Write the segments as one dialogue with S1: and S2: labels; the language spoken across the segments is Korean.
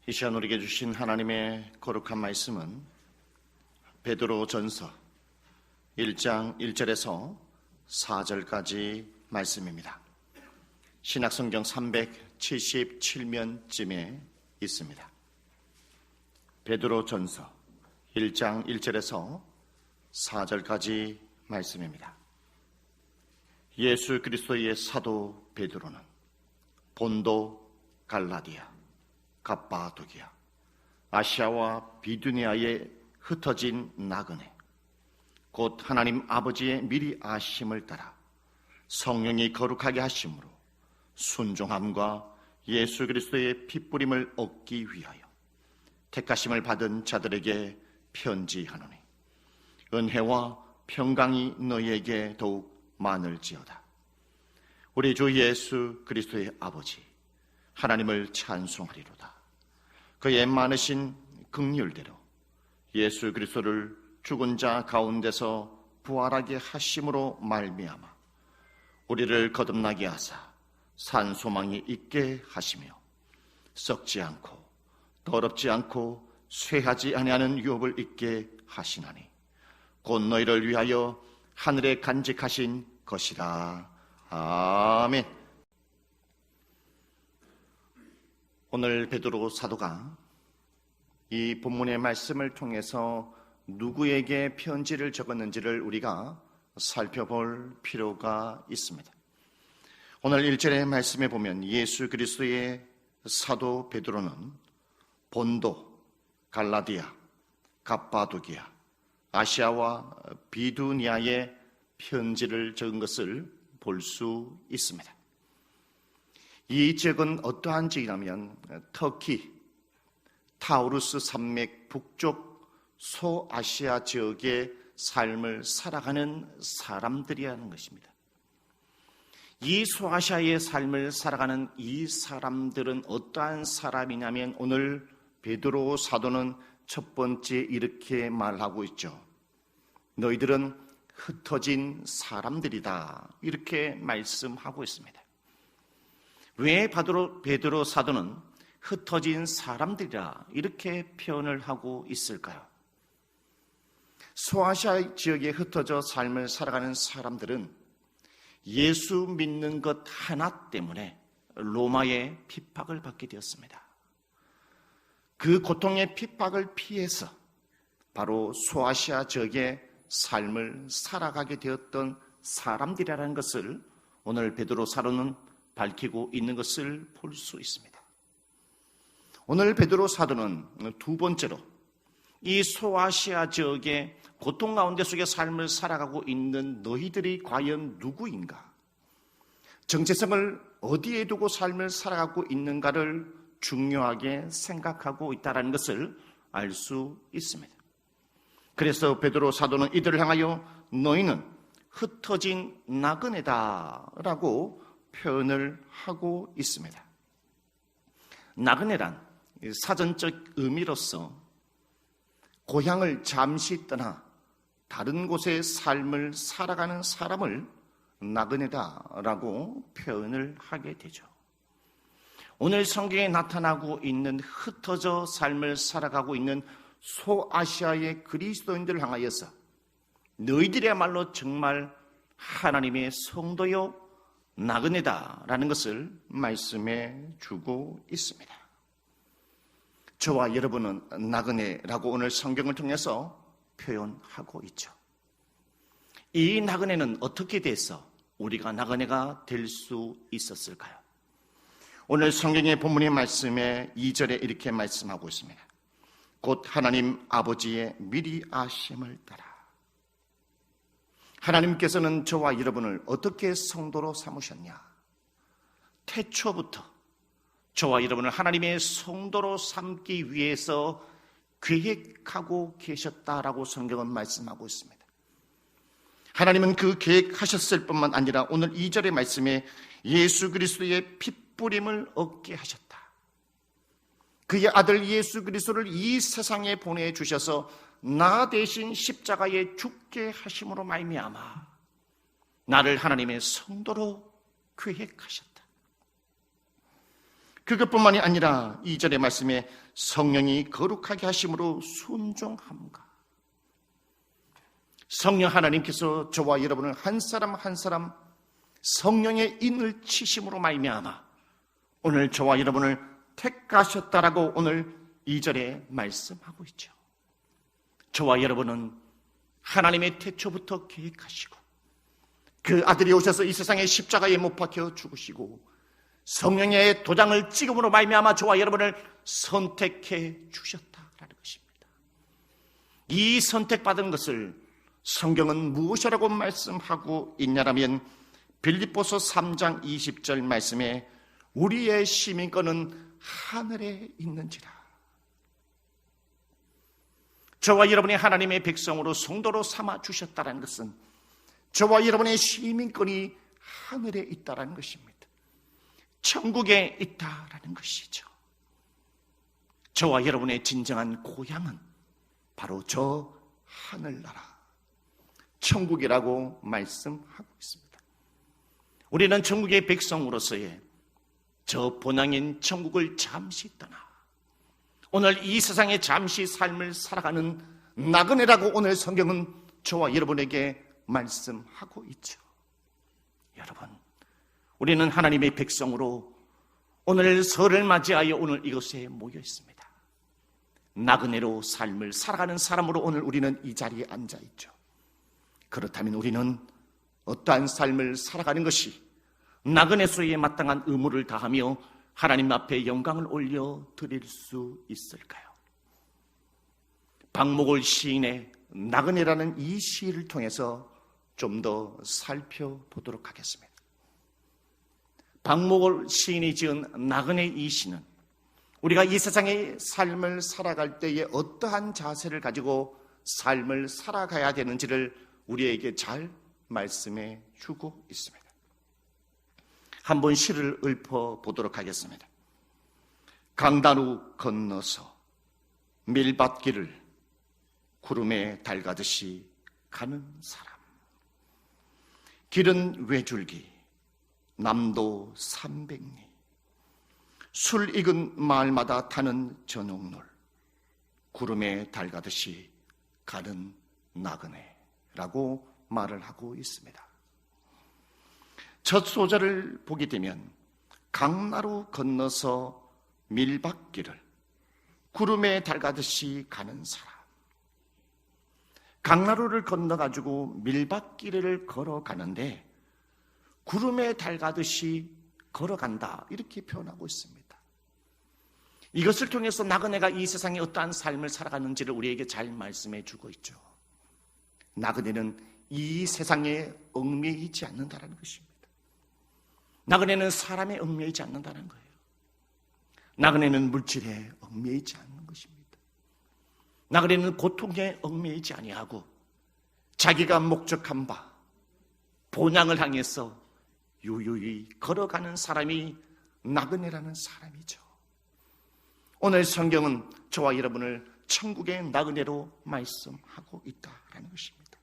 S1: 이 시간 우리에게 주신 하나님의 거룩한 말씀은 베드로전서 1장 1절에서 4절까지 말씀입니다. 신약성경 377면쯤에 있습니다. 베드로전서 1장 1절에서 4절까지 말씀입니다. 예수 그리스도의 사도 베드로는 본도, 갈라디아, 갑바도기아, 아시아와 비두니아에 흩어진 나그네, 곧 하나님 아버지의 미리 아심을 따라 성령이 거룩하게 하심으로 순종함과 예수 그리스도의 핏부림을 얻기 위하여 택하심을 받은 자들에게 편지하노니 은혜와 평강이 너희에게 더욱 많을지어다. 우리 주 예수 그리스도의 아버지 하나님을 찬송하리로다. 그의 많으신 긍휼대로 예수 그리스도를 죽은 자 가운데서 부활하게 하심으로 말미암아 우리를 거듭나게 하사 산 소망이 있게 하시며 썩지 않고 더럽지 않고 쇠하지 아니하는 유업을 있게 하시나니 곧 너희를 위하여 하늘에 간직하신 것이라. 아멘. 오늘 베드로 사도가 이 본문의 말씀을 통해서 누구에게 편지를 적었는지를 우리가 살펴볼 필요가 있습니다. 오늘 1절의 말씀에 보면 예수 그리스도의 사도 베드로는 본도, 갈라디아, 갑바도기아, 아시아와 비두니아에 편지를 적은 것을 볼 수 있습니다. 이 지역은 어떠한 지역이냐면 터키, 타우루스 산맥 북쪽 소아시아 지역의 삶을 살아가는 사람들이라는 것입니다. 이 소아시아의 삶을 살아가는 이 사람들은 어떠한 사람이냐면 오늘 베드로 사도는 첫 번째 이렇게 말하고 있죠. 너희들은 흩어진 사람들이다. 이렇게 말씀하고 있습니다. 왜 베드로 사도는 흩어진 사람들이라 이렇게 표현을 하고 있을까요? 소아시아 지역에 흩어져 삶을 살아가는 사람들은 예수 믿는 것 하나 때문에 로마의 핍박을 받게 되었습니다. 그 고통의 핍박을 피해서 바로 소아시아 지역의 삶을 살아가게 되었던 사람들이라는 것을 오늘 베드로 사도는 밝히고 있는 것을 볼 수 있습니다. 오늘 베드로 사도는 두 번째로 이 소아시아 지역의 고통 가운데 속에 삶을 살아가고 있는 너희들이 과연 누구인가? 정체성을 어디에 두고 삶을 살아가고 있는가를 중요하게 생각하고 있다는 것을 알 수 있습니다. 그래서 베드로 사도는 이들을 향하여 너희는 흩어진 나그네다라고 표현을 하고 있습니다. 나그네란 사전적 의미로서 고향을 잠시 떠나 다른 곳의 삶을 살아가는 사람을 나그네다라고 표현을 하게 되죠. 오늘 성경에 나타나고 있는 흩어져 삶을 살아가고 있는 소아시아의 그리스도인들을 향하여서 너희들이야말로 정말 하나님의 성도요 나그네다라는 것을 말씀해 주고 있습니다. 저와 여러분은 나그네라고 오늘 성경을 통해서 표현하고 있죠. 이 나그네는 어떻게 돼서 우리가 나그네가 될 수 있었을까요? 오늘 성경의 본문의 말씀에 2절에 이렇게 말씀하고 있습니다. 곧 하나님 아버지의 미리 아심을 따라. 하나님께서는 저와 여러분을 어떻게 성도로 삼으셨냐? 태초부터 저와 여러분을 하나님의 성도로 삼기 위해서 계획하고 계셨다라고 성경은 말씀하고 있습니다. 하나님은 그 계획하셨을 뿐만 아니라 오늘 2절의 말씀에 예수 그리스도의 핏부림을 얻게 하셨다. 그의 아들 예수 그리스도를 이 세상에 보내주셔서 나 대신 십자가에 죽게 하심으로 말미암아 나를 하나님의 성도로 계획하셨다. 그것뿐만이 아니라 2절의 말씀에 성령이 거룩하게 하심으로 순종함과, 성령 하나님께서 저와 여러분을 한 사람 한 사람 성령의 인을 치심으로 말미암아 오늘 저와 여러분을 택하셨다라고 오늘 2절에 말씀하고 있죠. 저와 여러분은 하나님의 태초부터 계획하시고 그 아들이 오셔서 이 세상에 십자가에 못 박혀 죽으시고 성령의 도장을 찍음으로 말미암아 저와 여러분을 선택해 주셨다라는 것입니다. 이 선택받은 것을 성경은 무엇이라고 말씀하고 있냐라면 빌립보서 3장 20절 말씀에 우리의 시민권은 하늘에 있는지라. 저와 여러분이 하나님의 백성으로 성도로 삼아 주셨다는 것은 저와 여러분의 시민권이 하늘에 있다는 것입니다. 천국에 있다라는 것이죠. 저와 여러분의 진정한 고향은 바로 저 하늘나라 천국이라고 말씀하고 있습니다. 우리는 천국의 백성으로서의 저 본향인 천국을 잠시 떠나 오늘 이 세상에 잠시 삶을 살아가는 나그네라고 오늘 성경은 저와 여러분에게 말씀하고 있죠. 여러분, 우리는 하나님의 백성으로 오늘 설을 맞이하여 오늘 이곳에 모여 있습니다. 나그네로 삶을 살아가는 사람으로 오늘 우리는 이 자리에 앉아 있죠. 그렇다면 우리는 어떠한 삶을 살아가는 것이 나그네수에 마땅한 의무를 다하며 하나님 앞에 영광을 올려 드릴 수 있을까요? 박목월 시인의 나그네라는 이 시를 통해서 좀 더 살펴보도록 하겠습니다. 박목월 시인이 지은 나그네 이 시는 우리가 이 세상의 삶을 살아갈 때에 어떠한 자세를 가지고 삶을 살아가야 되는지를 우리에게 잘 말씀해 주고 있습니다. 한번 시를 읊어보도록 하겠습니다. 강다루 건너서 밀밭길을 구름에 달가듯이 가는 사람, 길은 외줄기 남도 300리, 술 익은 마을마다 타는 전옥놀, 구름에 달가듯이 가는 나그네라고 말을 하고 있습니다. 첫 소절을 보게 되면 강나루 건너서 밀밭길을 구름에 달가듯이 가는 사람, 강나루를 건너가지고 밀밭길을 걸어가는데 구름에 달가듯이 걸어간다 이렇게 표현하고 있습니다. 이것을 통해서 나그네가 이 세상에 어떠한 삶을 살아가는지를 우리에게 잘 말씀해 주고 있죠. 나그네는 이 세상에 얽매이지 않는다는 것입니다. 나그네는 사람에 얽매이지 않는다는 거예요. 나그네는 물질에 얽매이지 않는 것입니다. 나그네는 고통에 얽매이지 아니하고 자기가 목적한 바 본향을 향해서 유유히 걸어가는 사람이 나그네라는 사람이죠. 오늘 성경은 저와 여러분을 천국의 나그네로 말씀하고 있다는 것입니다.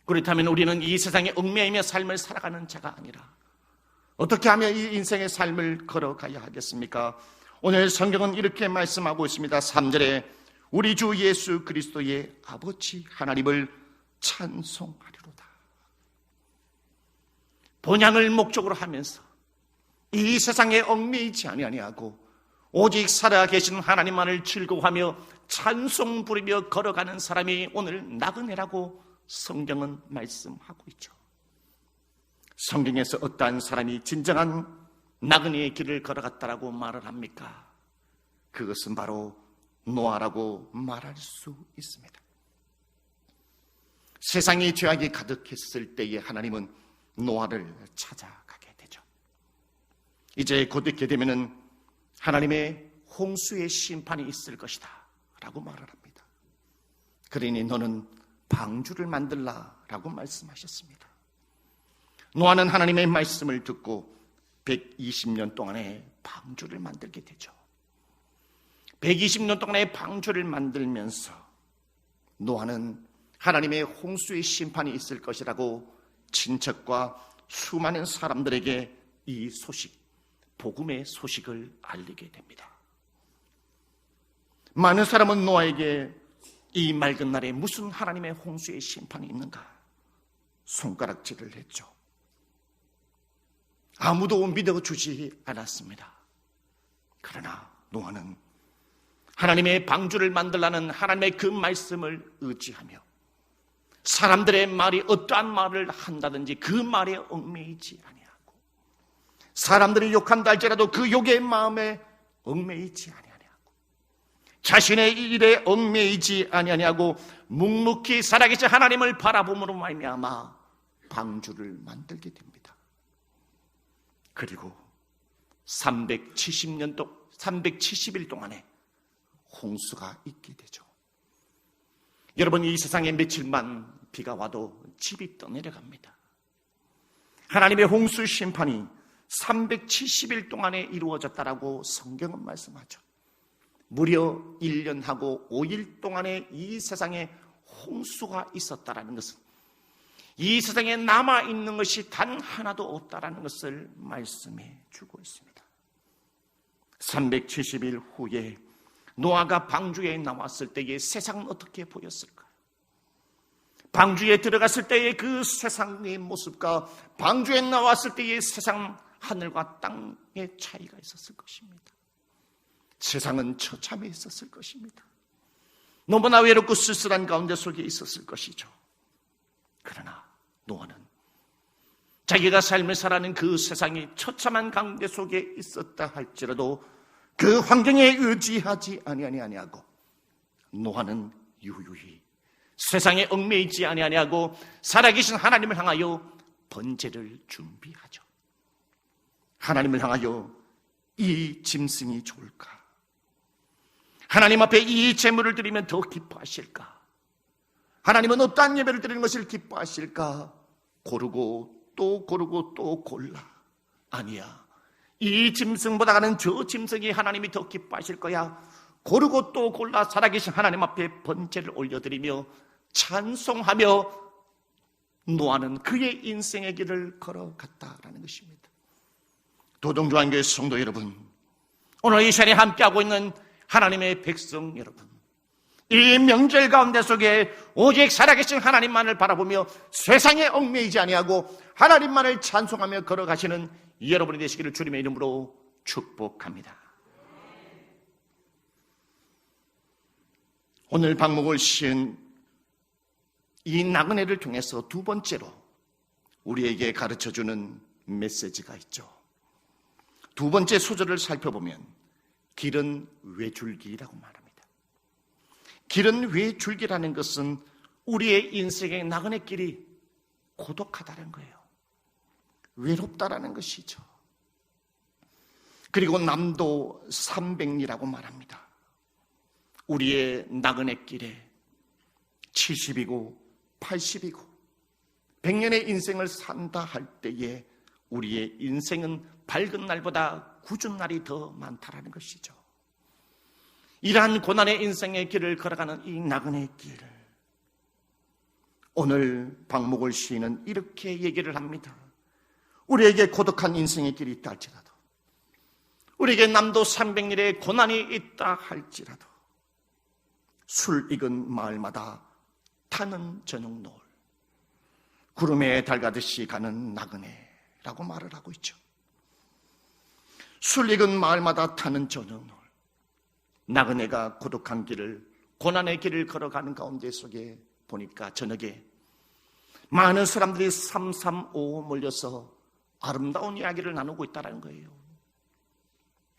S1: 그렇다면 우리는 이 세상에 얽매이며 삶을 살아가는 자가 아니라 어떻게 하면 이 인생의 삶을 걸어가야 하겠습니까? 오늘 성경은 이렇게 말씀하고 있습니다. 3절에 우리 주 예수 그리스도의 아버지 하나님을 찬송하리로다. 본향을 목적으로 하면서 이 세상에 얽매이지 아니하고 오직 살아계신 하나님만을 즐거워하며 찬송 부르며 걸어가는 사람이 오늘 나그네라고 성경은 말씀하고 있죠. 성경에서 어떠한 사람이 진정한 나그네의 길을 걸어갔다라고 말을 합니까? 그것은 바로 노아라고 말할 수 있습니다. 세상에 죄악이 가득했을 때에 하나님은 노아를 찾아가게 되죠. 이제 곧 있게 되면은 하나님의 홍수의 심판이 있을 것이다 라고 말을 합니다. 그러니 너는 방주를 만들라 라고 말씀하셨습니다. 노아는 하나님의 말씀을 듣고 120년 동안의 방주를 만들게 되죠. 120년 동안의 방주를 만들면서 노아는 하나님의 홍수의 심판이 있을 것이라고 친척과 수많은 사람들에게 이 소식, 복음의 소식을 알리게 됩니다. 많은 사람은 노아에게 이 맑은 날에 무슨 하나님의 홍수의 심판이 있는가 손가락질을 했죠. 아무도 믿어주지 않았습니다. 그러나 노아는 하나님의 방주를 만들라는 하나님의 그 말씀을 의지하며 사람들의 말이 어떠한 말을 한다든지 그 말에 얽매이지 아니하고 사람들이 욕한다 할지라도 그 욕의 마음에 얽매이지 아니하고 자신의 일에 얽매이지 아니하고 묵묵히 살아계신 하나님을 바라봄으로 말미암아 방주를 만들게 됩니다. 그리고 370일 동안에 홍수가 있게 되죠. 여러분, 이 세상에 며칠만 비가 와도 집이 떠내려갑니다. 하나님의 홍수 심판이 370일 동안에 이루어졌다라고 성경은 말씀하죠. 무려 1년하고 5일 동안에 이 세상에 홍수가 있었다라는 것은 이 세상에 남아있는 것이 단 하나도 없다라는 것을 말씀해 주고 있습니다. 370일 후에 노아가 방주에 나왔을 때의 세상은 어떻게 보였을까? 방주에 들어갔을 때의 그 세상의 모습과 방주에 나왔을 때의 세상, 하늘과 땅의 차이가 있었을 것입니다. 세상은 처참해 있었을 것입니다. 너무나 외롭고 쓸쓸한 가운데 속에 있었을 것이죠. 그러나 노아는 자기가 삶을 살아가는 그 세상이 처참한 가운데 속에 있었다 할지라도 그 환경에 의지하지 아니하고 노아는 유유히 세상에 얽매이지 아니하고 살아계신 하나님을 향하여 번제를 준비하죠. 하나님을 향하여 이 짐승이 좋을까? 하나님 앞에 이 제물을 드리면 더 기뻐하실까? 하나님은 어떠한 예배를 드리는 것을 기뻐하실까? 고르고 또 골라. 아니야, 이 짐승보다는 저 짐승이 하나님이 더 기뻐하실 거야. 고르고 또 골라 살아계신 하나님 앞에 번제를 올려드리며 찬송하며 노아는 그의 인생의 길을 걸어갔다라는 것입니다. 도동조한교회 성도 여러분, 오늘 이 시간에 함께하고 있는 하나님의 백성 여러분, 이 명절 가운데 속에 오직 살아계신 하나님만을 바라보며 세상에 얽매이지 아니하고 하나님만을 찬송하며 걸어가시는 여러분이 되시기를 주님의 이름으로 축복합니다. 오늘 방목을 씌운 이 나그네를 통해서 두 번째로 우리에게 가르쳐주는 메시지가 있죠. 두 번째 소절을 살펴보면 길은 외줄기라고 말합니다. 길은 외줄기라는 것은 우리의 인생의 나그네 길이 고독하다는 거예요. 외롭다라는 것이죠. 그리고 남도 300리라고 말합니다. 우리의 나그네 길에 70이고 80이고 100년의 인생을 산다 할 때에 우리의 인생은 밝은 날보다 굳은 날이 더 많다라는 것이죠. 이러한 고난의 인생의 길을 걸어가는 이 나그네 길, 오늘 방목을 시인은 이렇게 얘기를 합니다. 우리에게 고독한 인생의 길이 있다 할지라도, 우리에게 남도 300일의 고난이 있다 할지라도 술 익은 마을마다 타는 저녁 노을, 구름에 달가듯이 가는 나그네라고 말을 하고 있죠. 술 익은 마을마다 타는 저녁 노을, 나그네가 고독한 길을, 고난의 길을 걸어가는 가운데 속에 보니까 저녁에 많은 사람들이 삼삼오오 몰려서 아름다운 이야기를 나누고 있다는 거예요.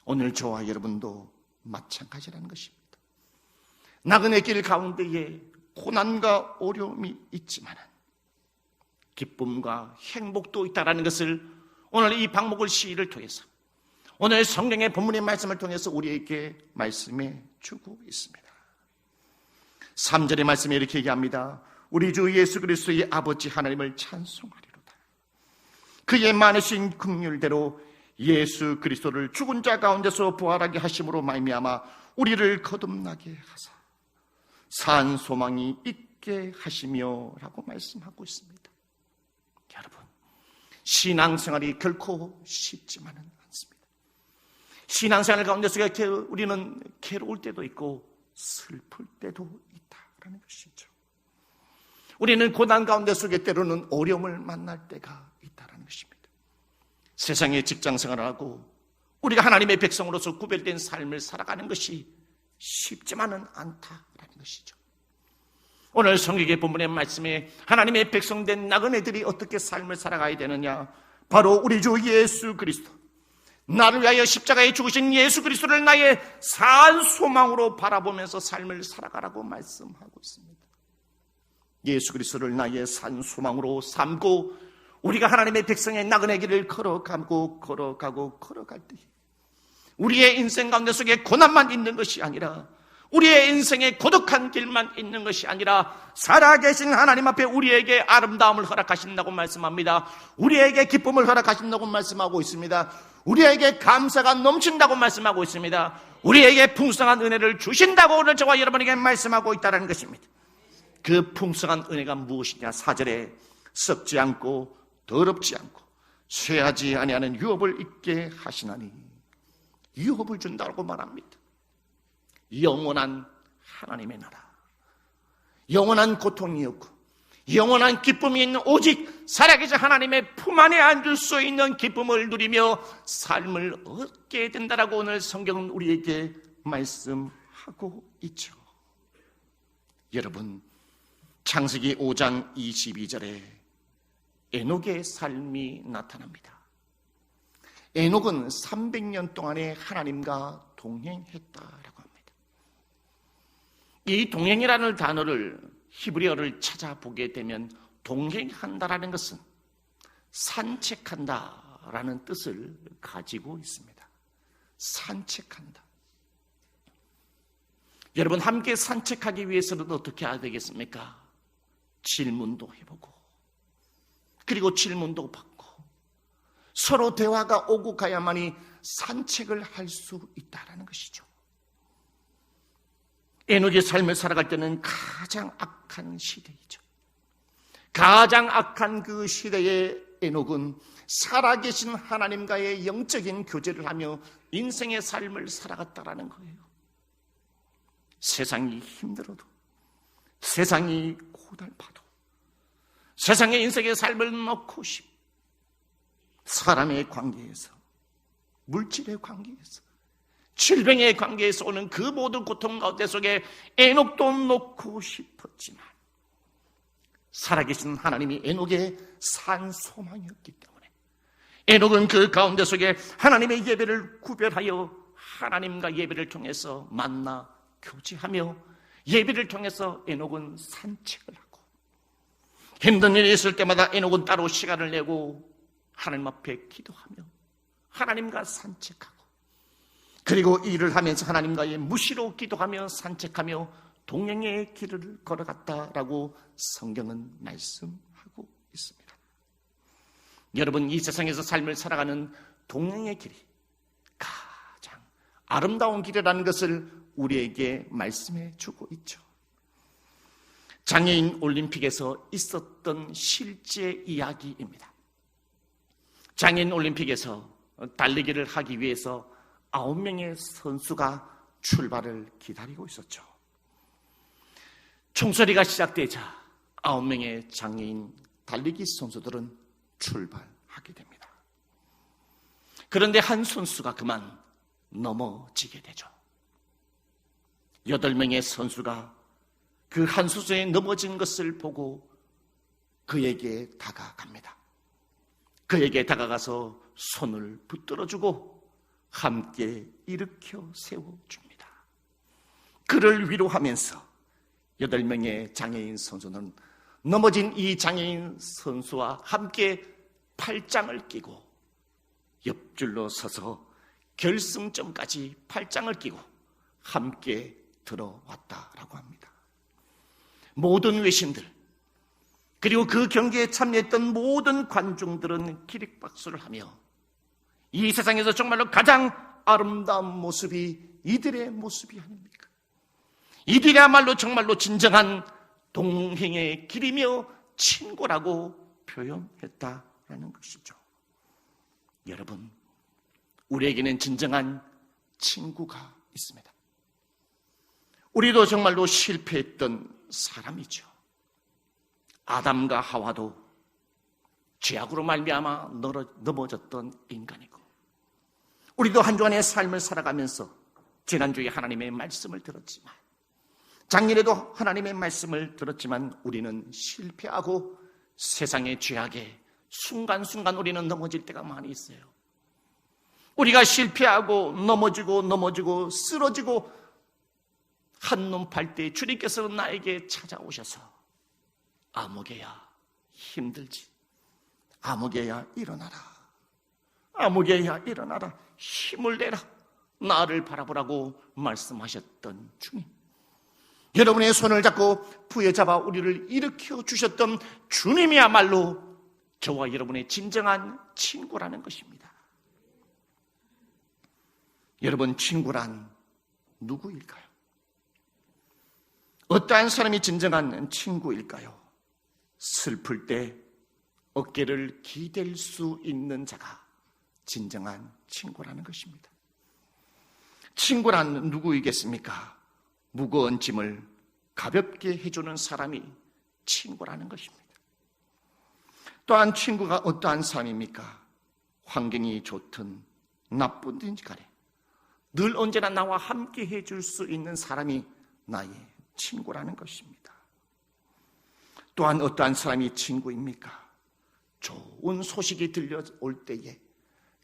S1: 오늘 저와 여러분도 마찬가지라는 것입니다. 나그네 길 가운데에 고난과 어려움이 있지만 기쁨과 행복도 있다는 것을 오늘 이 방목을 시를 통해서, 오늘 성경의 본문의 말씀을 통해서 우리에게 말씀해 주고 있습니다. 3절의 말씀에 이렇게 얘기합니다. 우리 주 예수 그리스도의 아버지 하나님을 찬송하리로다. 그의 많으신 긍휼대로 예수 그리스도를 죽은 자 가운데서 부활하게 하심으로 말미암아 우리를 거듭나게 하사 산 소망이 있게 하시며 라고 말씀하고 있습니다. 여러분, 신앙생활이 결코 쉽지만은 않습니다. 신앙생활 가운데 속에 우리는 괴로울 때도 있고 슬플 때도 있다라는 것이죠. 우리는 고난 가운데 속에 때로는 어려움을 만날 때가 있다라는 것입니다. 세상의 직장생활을 하고 우리가 하나님의 백성으로서 구별된 삶을 살아가는 것이 쉽지만은 않다라는 것이죠. 오늘 성경의 본문의 말씀에 하나님의 백성된 나그네들이 어떻게 삶을 살아가야 되느냐, 바로 우리 주 예수 그리스도, 나를 위하여 십자가에 죽으신 예수 그리스도를 나의 산 소망으로 바라보면서 삶을 살아가라고 말씀하고 있습니다. 예수 그리스도를 나의 산 소망으로 삼고 우리가 하나님의 백성의 나그네 길을 걸어가고 걸어갈 때 우리의 인생 가운데 속에 고난만 있는 것이 아니라, 우리의 인생에 고독한 길만 있는 것이 아니라 살아계신 하나님 앞에 우리에게 아름다움을 허락하신다고 말씀합니다. 우리에게 기쁨을 허락하신다고 말씀하고 있습니다. 우리에게 감사가 넘친다고 말씀하고 있습니다. 우리에게 풍성한 은혜를 주신다고 오늘 저와 여러분에게 말씀하고 있다는 것입니다. 그 풍성한 은혜가 무엇이냐? 4절에 썩지 않고 더럽지 않고 쇠하지 아니하는 유업을 있게 하시나니, 유업을 준다고 말합니다. 영원한 하나님의 나라, 영원한 고통이 없고 영원한 기쁨이 있는 오직 살아계신 하나님의 품 안에 앉을 수 있는 기쁨을 누리며 삶을 얻게 된다라고 오늘 성경은 우리에게 말씀하고 있죠. 여러분, 창세기 5장 22절에 에녹의 삶이 나타납니다. 에녹은 300년 동안에 하나님과 동행했다라고 합니다. 이 동행이라는 단어를, 히브리어를 찾아보게 되면 동행한다라는 것은 산책한다라는 뜻을 가지고 있습니다. 산책한다. 여러분, 함께 산책하기 위해서는 어떻게 해야 되겠습니까? 질문도 해보고, 그리고 질문도 받고, 서로 대화가 오고 가야만이 산책을 할 수 있다는 것이죠. 에녹의 삶을 살아갈 때는 가장 악한 시대이죠. 가장 악한 그 시대에 에녹은 살아계신 하나님과의 영적인 교제를 하며 인생의 삶을 살아갔다라는 거예요. 세상이 힘들어도, 세상이 고달파도, 세상의 인생의 삶을 놓고 사람의 관계에서, 물질의 관계에서, 질병의 관계에서 오는 그 모든 고통 가운데 속에 에녹도 놓고 싶었지만 살아계신 하나님이 에녹의 산 소망이었기 때문에 에녹은 그 가운데 속에 하나님의 예배를 구별하여 하나님과 예배를 통해서 만나 교제하며 예배를 통해서 에녹은 산책을 하고, 힘든 일이 있을 때마다 에녹은 따로 시간을 내고 하나님 앞에 기도하며 하나님과 산책하고, 그리고 일을 하면서 하나님과의 무시로 기도하며 산책하며 동행의 길을 걸어갔다라고 성경은 말씀하고 있습니다. 여러분, 이 세상에서 삶을 살아가는 동행의 길이 가장 아름다운 길이라는 것을 우리에게 말씀해 주고 있죠. 장애인 올림픽에서 있었던 실제 이야기입니다. 장애인 올림픽에서 달리기를 하기 위해서 9명의 선수가 출발을 기다리고 있었죠. 총소리가 시작되자 9명의 장애인 달리기 선수들은 출발하게 됩니다. 그런데 한 선수가 그만 넘어지게 되죠. 8명의 선수가 그 한 선수의 넘어진 것을 보고 그에게 다가갑니다. 그에게 다가가서 손을 붙들어주고 함께 일으켜 세워줍니다. 그를 위로하면서 8명의 장애인 선수는 넘어진 이 장애인 선수와 함께 팔짱을 끼고 옆줄로 서서 결승점까지 팔짱을 끼고 함께 들어왔다라고 합니다. 모든 외신들, 그리고 그 경기에 참여했던 모든 관중들은 기립박수를 하며 이 세상에서 정말로 가장 아름다운 모습이 이들의 모습이 아닙니까? 이들이야말로 정말로 진정한 동행의 길이며 친구라고 표현했다라는 것이죠. 여러분, 우리에게는 진정한 친구가 있습니다. 우리도 정말로 실패했던 사람이죠. 아담과 하와도 죄악으로 말미암아 넘어졌던 인간이고, 우리도 한 주간의 삶을 살아가면서 지난주에 하나님의 말씀을 들었지만, 작년에도 하나님의 말씀을 들었지만 우리는 실패하고 세상의 죄악에 순간순간 우리는 넘어질 때가 많이 있어요. 우리가 실패하고 넘어지고 쓰러지고 한눈 팔 때 주님께서는 나에게 찾아오셔서 아무개야 힘들지, 아무개야 일어나라, 아무개야 일어나라, 힘을 내라, 나를 바라보라고 말씀하셨던 주님, 여러분의 손을 잡고 부여잡아 우리를 일으켜 주셨던 주님이야말로 저와 여러분의 진정한 친구라는 것입니다. 여러분, 친구란 누구일까요? 어떠한 사람이 진정한 친구일까요? 슬플 때 어깨를 기댈 수 있는 자가 진정한 친구라는 것입니다. 친구란 누구이겠습니까? 무거운 짐을 가볍게 해주는 사람이 친구라는 것입니다. 또한 친구가 어떠한 사람입니까? 환경이 좋든 나쁘든지 간에 늘 언제나 나와 함께 해줄 수 있는 사람이 나의 친구라는 것입니다. 또한 어떠한 사람이 친구입니까? 좋은 소식이 들려올 때에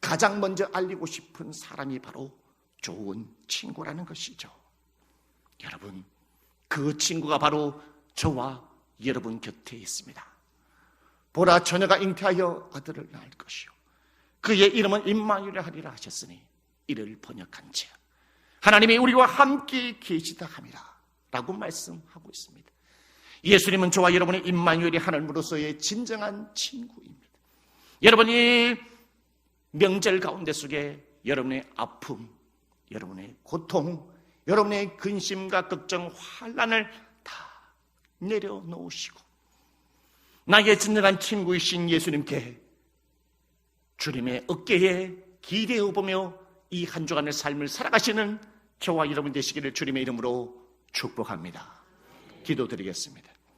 S1: 가장 먼저 알리고 싶은 사람이 바로 좋은 친구라는 것이죠. 여러분, 그 친구가 바로 저와 여러분 곁에 있습니다. 보라, 처녀가 잉태하여 아들을 낳을 것이요 그의 이름은 임마누엘 하리라 하셨으니 이를 번역한즉 하나님이 우리와 함께 계시다 함이라 라고 말씀하고 있습니다. 예수님은 저와 여러분의 임마누엘이 하나님으로서의 진정한 친구입니다. 여러분이 명절 가운데 속에 여러분의 아픔, 여러분의 고통, 여러분의 근심과 걱정, 환난을 다 내려놓으시고 나의 진정한 친구이신 예수님께 주님의 어깨에 기대어 보며 이 한 주간의 삶을 살아가시는 저와 여러분 되시기를 주님의 이름으로 축복합니다. 기도드리겠습니다.